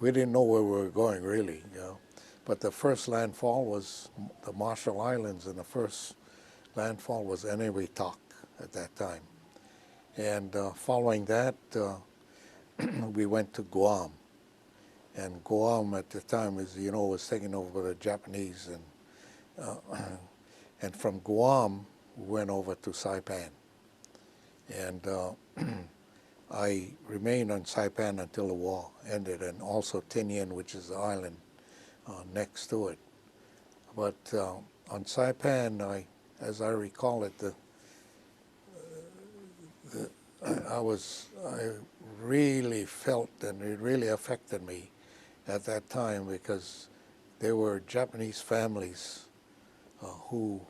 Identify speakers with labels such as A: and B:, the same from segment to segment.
A: we didn't know where we were going really, you know. But the first landfall was the Marshall Islands, and the first landfall was Eniwetok at that time. And following that, we went to Guam. And Guam at the time, as you know, was taken over by the Japanese. And from Guam, we went over to Saipan. And I remained on Saipan until the war ended, and also Tinian, which is the island next to it. But on Saipan, as I recall it, I really felt, and it really affected me at that time, because there were Japanese families who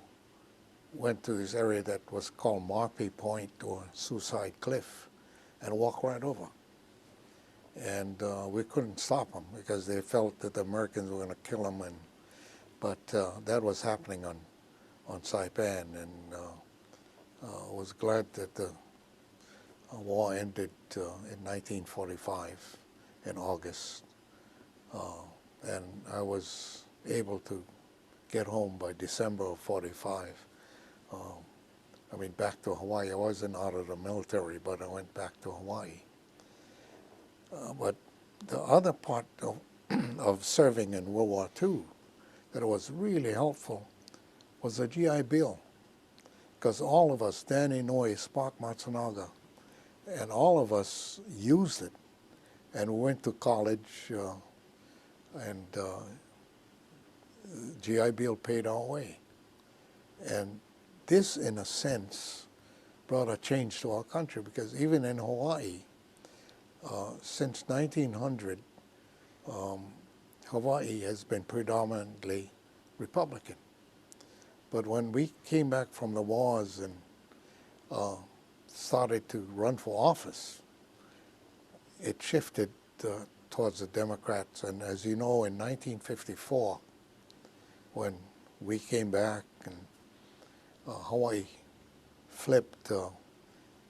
A: went to this area that was called Marpy Point or Suicide Cliff and walked right over. And we couldn't stop them because they felt that the Americans were going to kill them. But that was happening on Saipan, and I was glad that the war ended in 1945 in August. And I was able to get home by December of 45. I mean, back to Hawaii. I wasn't out of the military, but I went back to Hawaii. But the other part of serving in World War II that was really helpful was the GI Bill. Because all of us, Danny Noy, Spock Matsunaga, and all of us used it. And we went to college, and GI Bill paid our way. And this, in a sense, brought a change to our country, because even in Hawaii, since 1900, Hawaii has been predominantly Republican. But when we came back from the wars and started to run for office, it shifted towards the Democrats. And as you know, in 1954, when we came back and Hawaii flipped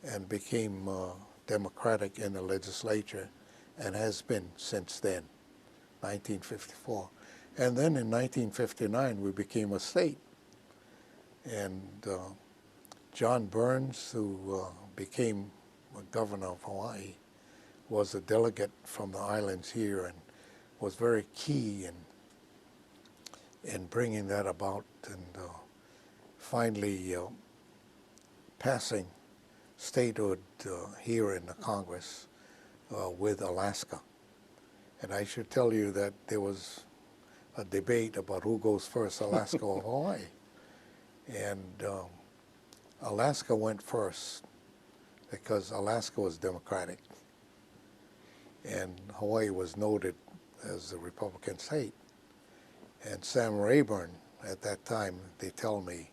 A: and became Democratic in the legislature, and has been since then, 1954. And then in 1959, we became a state. And John Burns, who became governor of Hawaii, was a delegate from the islands here and was very key in bringing that about, and finally passing statehood here in the Congress with Alaska. And I should tell you that there was a debate about who goes first, Alaska or Hawaii. And Alaska went first because Alaska was Democratic, and Hawaii was noted as a Republican state. And Sam Rayburn, at that time, they tell me,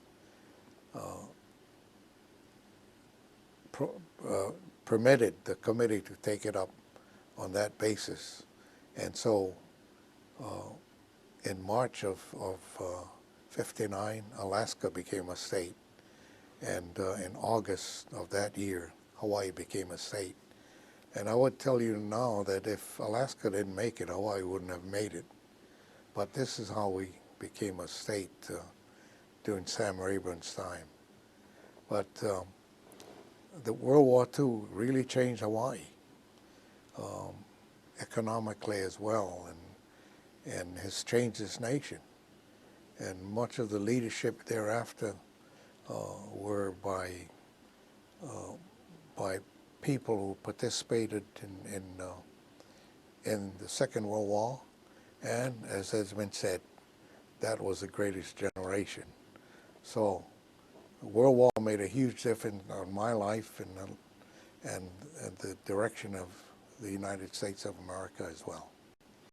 A: permitted the committee to take it up on that basis. And so in March of 59, Alaska became a state. And in August of that year, Hawaii became a state. And I would tell you now that if Alaska didn't make it, Hawaii wouldn't have made it. But this is how we became a state during Sam Rayburn's time. But the World War II really changed Hawaii, economically as well, and has changed this nation. And much of the leadership thereafter were by people who participated in the Second World War, and as has been said, that was the greatest generation. So World War made a huge difference on my life and the direction of the United States of America as well.